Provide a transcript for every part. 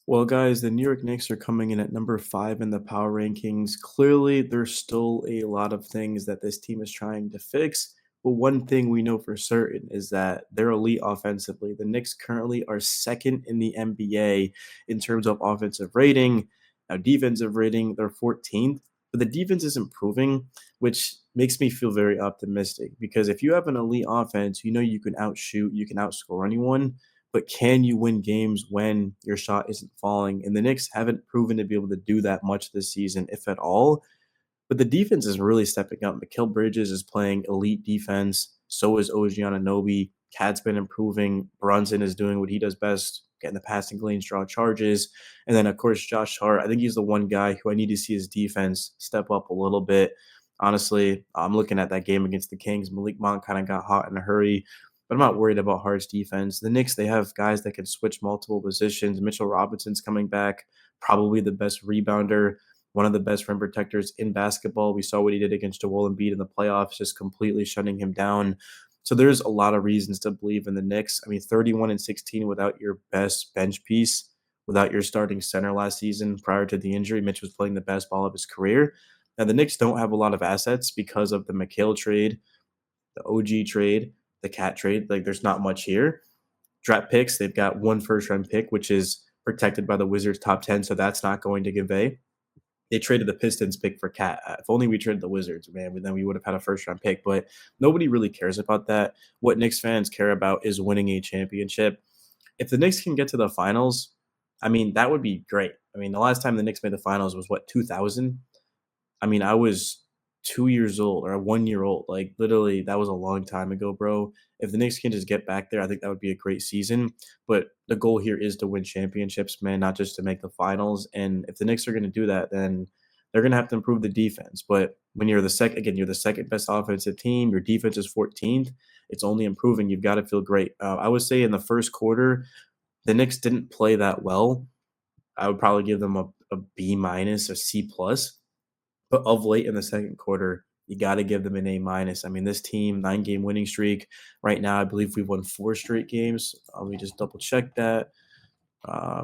Well, guys, the New York Knicks are coming in at number 5 in the power rankings. Clearly, there's still a lot of things that this team is trying to fix. But one thing we know for certain is that they're elite offensively. The Knicks currently are second in the NBA in terms of offensive rating. Now, defensive rating, they're 14th. But the defense is improving, which makes me feel very optimistic because if you have an elite offense, you know you can outshoot, you can outscore anyone, but can you win games when your shot isn't falling? And the Knicks haven't proven to be able to do that much this season, if at all. But the defense is really stepping up. Mikal Bridges is playing elite defense. So is OG Anunoby. Cat's been improving. Brunson is doing what he does best, getting the passing lanes, draw charges. And then, of course, Josh Hart. I think he's the one guy who I need to see his defense step up a little bit. Honestly, I'm looking at that game against the Kings. Malik Monk kind of got hot in a hurry, but I'm not worried about Hart's defense. The Knicks, they have guys that can switch multiple positions. Mitchell Robinson's coming back, probably the best rebounder, one of the best rim protectors in basketball. We saw what he did against Joel Embiid in the playoffs, just completely shutting him down. So there's a lot of reasons to believe in the Knicks. I mean, 31-16 without your best bench piece, without your starting center last season prior to the injury. Mitch was playing the best ball of his career. Now, the Knicks don't have a lot of assets because of the McHale trade, the OG trade, the Cat trade. Like, there's not much here. Draft picks, they've got one first round pick, which is protected by the Wizards' top 10, so that's not going to convey. They traded the Pistons pick for Cat. If only we traded the Wizards, man, then we would have had a first round pick. But nobody really cares about that. What Knicks fans care about is winning a championship. If the Knicks can get to the finals, I mean, that would be great. I mean, the last time the Knicks made the finals was what, 2000? I mean, I was 2 years old or 1 year old. Like, literally, that was a long time ago, bro. If the Knicks can just get back there, I think that would be a great season. But the goal here is to win championships, man, not just to make the finals. And if the Knicks are going to do that, then they're going to have to improve the defense. But when you're the second, again, you're the second best offensive team, your defense is 14th, it's only improving. You've got to feel great. I would say in the first quarter, the Knicks didn't play that well. I would probably give them a B minus, a C plus. But of late in the second quarter, you got to give them an A minus. I mean, this team, 9-game winning streak. Right now, I believe we've won 4 straight games. Let me just double check that.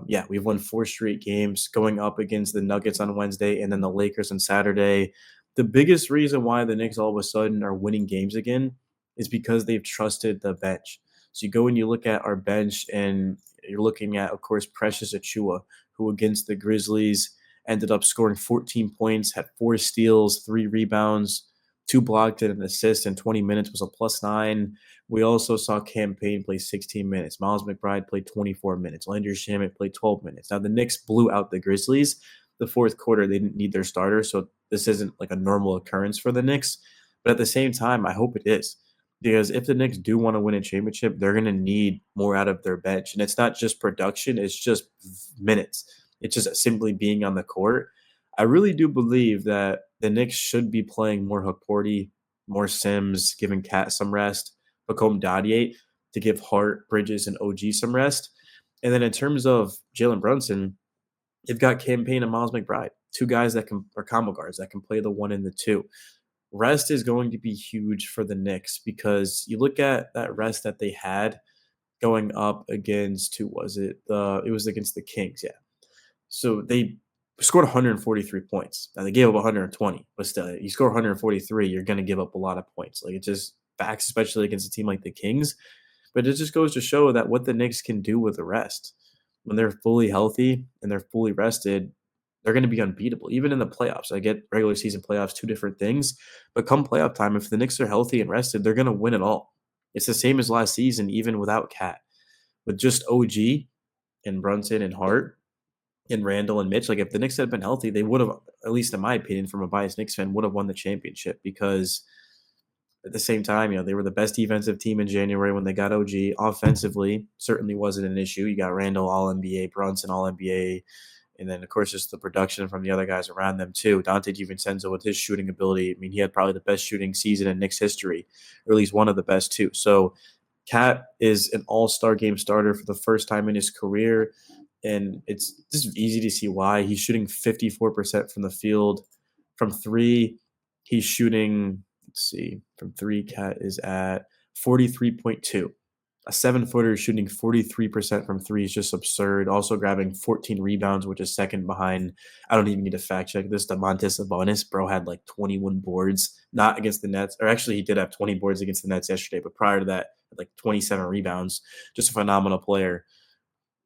Yeah, we've won 4 straight games going up against the Nuggets on Wednesday and then the Lakers on Saturday. The biggest reason why the Knicks all of a sudden are winning games again is because they've trusted the bench. So you go and you look at our bench, and you're looking at, of course, Precious Achua, who against the Grizzlies ended up scoring 14 points, had 4 steals, 3 rebounds, 2 blocked, and an assist in 20 minutes, was a +9. We also saw Cam Payne play 16 minutes. Miles McBride played 24 minutes. Landry Shamet played 12 minutes. Now, the Knicks blew out the Grizzlies. The fourth quarter, they didn't need their starter, so this isn't like a normal occurrence for the Knicks. But at the same time, I hope it is. Because if the Knicks do want to win a championship, they're going to need more out of their bench. And it's not just production, it's just minutes. It's just simply being on the court. I really do believe that the Knicks should be playing more Hakordi, more Sims, giving Cat some rest, Hakom Dadier to give Hart, Bridges, and OG some rest. And then in terms of Jalen Brunson, they've got Cam Payne and Miles McBride, two guys that are combo guards that can play the 1 and the 2. Rest is going to be huge for the Knicks because you look at that rest that they had going up against, who was it? It was against the Kings, yeah. So they scored 143 points. Now they gave up 120, but still, you score 143, you're going to give up a lot of points. Like, it just backs, especially against a team like the Kings. But it just goes to show that what the Knicks can do with the rest. When they're fully healthy and they're fully rested, they're going to be unbeatable, even in the playoffs. I get regular season playoffs, two different things. But come playoff time, if the Knicks are healthy and rested, they're going to win it all. It's the same as last season, even without Cat. With just OG and Brunson and Hart, and Randall and Mitch, like, if the Knicks had been healthy, they would have, at least in my opinion, from a biased Knicks fan, would have won the championship because at the same time, they were the best defensive team in January when they got OG. Offensively, certainly wasn't an issue. You got Randall, All-NBA, Brunson, All-NBA, and then, of course, just the production from the other guys around them, too. Dante DiVincenzo with his shooting ability. I mean, he had probably the best shooting season in Knicks history, or at least one of the best, too. So Cat is an all-star game starter for the first time in his career, and it's just easy to see why. He's shooting 54% from the field. From three, he's shooting, let's see, from three, Cat is at 43.2. A 7-footer shooting 43% from three is just absurd. Also grabbing 14 rebounds, which is second behind. I don't even need to fact check this. Domantas Sabonis, bro, had like 21 boards, not against the Nets, or actually he did have 20 boards against the Nets yesterday, but prior to that, like 27 rebounds. Just a phenomenal player.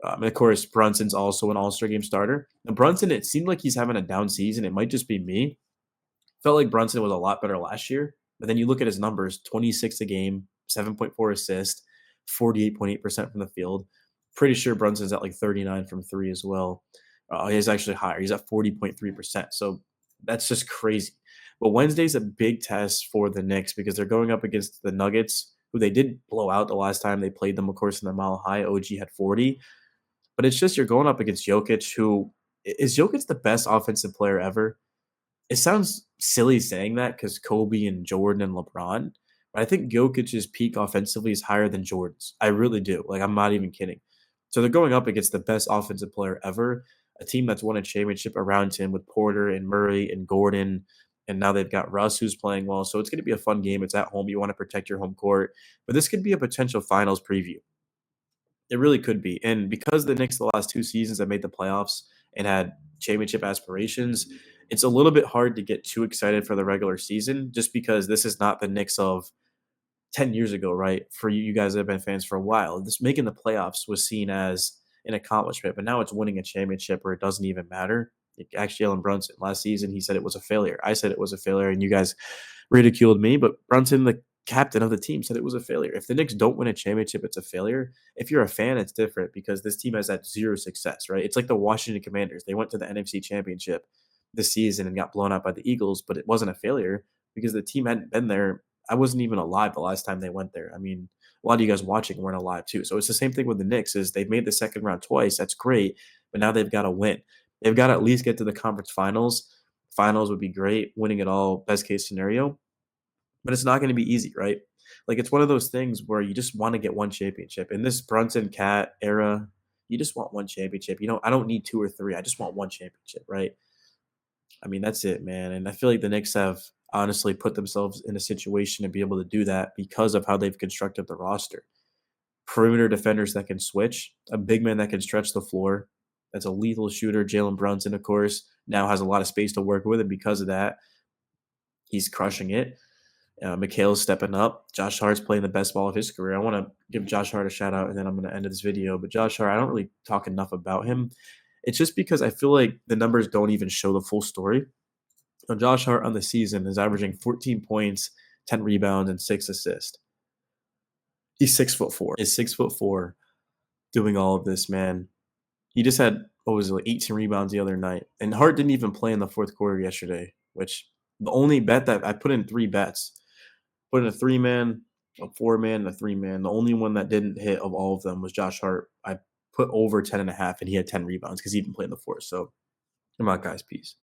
And of course, Brunson's also an All-Star game starter. And Brunson, it seemed like he's having a down season. It might just be me. Felt like Brunson was a lot better last year, but then you look at his numbers: 26 a game, 7.4 assists, 48.8% from the field. Pretty sure Brunson's at like 39 from three as well. He's actually higher. He's at 40.3%. So that's just crazy. But Wednesday's a big test for the Knicks because they're going up against the Nuggets, who they did blow out the last time they played them, of course, in the Mile High. OG had 40. But it's just you're going up against Jokic, who is Jokic the best offensive player ever? It sounds silly saying that because Kobe and Jordan and LeBron, but I think Jokic's peak offensively is higher than Jordan's. I really do. Like, I'm not even kidding. So they're going up against the best offensive player ever, a team that's won a championship around him with Porter and Murray and Gordon. And now they've got Russ who's playing well. So it's going to be a fun game. It's at home. You want to protect your home court. But this could be a potential finals preview. It really could be. And because the Knicks the last 2 seasons have made the playoffs and had championship aspirations, it's a little bit hard to get too excited for the regular season just because this is not the Knicks of 10 years ago, right? For you guys that have been fans for a while, this making the playoffs was seen as an accomplishment, but now it's winning a championship where it doesn't even matter. Actually, Jalen Brunson last season, he said it was a failure. I said it was a failure, and you guys ridiculed me. But Brunson, the captain of the team, said it was a failure. If the Knicks don't win a championship, it's a failure. If you're a fan, it's different because this team has had zero success, right? It's like the Washington Commanders. They went to the NFC Championship this season and got blown out by the Eagles, but it wasn't a failure because the team hadn't been there. I wasn't even alive the last time they went there. I mean, a lot of you guys watching weren't alive too. So it's the same thing with the Knicks is they've made the second round twice. That's great, but now they've got to win. They've got to at least get to the conference finals. Finals would be great, winning it all, best case scenario. But it's not going to be easy, right? Like it's one of those things where you just want to get one championship. In this Brunson Cat era, you just want one championship. You know, I don't need two or three. I just want one championship, right? I mean, that's it, man. And I feel like the Knicks have honestly put themselves in a situation to be able to do that because of how they've constructed the roster. Perimeter defenders that can switch, a big man that can stretch the floor. That's a lethal shooter. Jalen Brunson, of course, now has a lot of space to work with, and because of that, he's crushing it. Mikhail's stepping up. Josh Hart's playing the best ball of his career. I want to give Josh Hart a shout out, and then I'm going to end this video. But Josh Hart, I don't really talk enough about him. It's just because I feel like the numbers don't even show the full story. So Josh Hart on the season is averaging 14 points, 10 rebounds, and 6 assists. He's 6'4". Is 6'4", doing all of this, man. He just had what was it, like 18 rebounds the other night, and Hart didn't even play in the fourth quarter yesterday. Which the only bet that I put in 3 bets, put in a 3-man, a 4-man, and a 3-man. The only one that didn't hit of all of them was Josh Hart. I put over 10.5, and he had 10 rebounds because he didn't play in the fourth. So come on, guys, peace.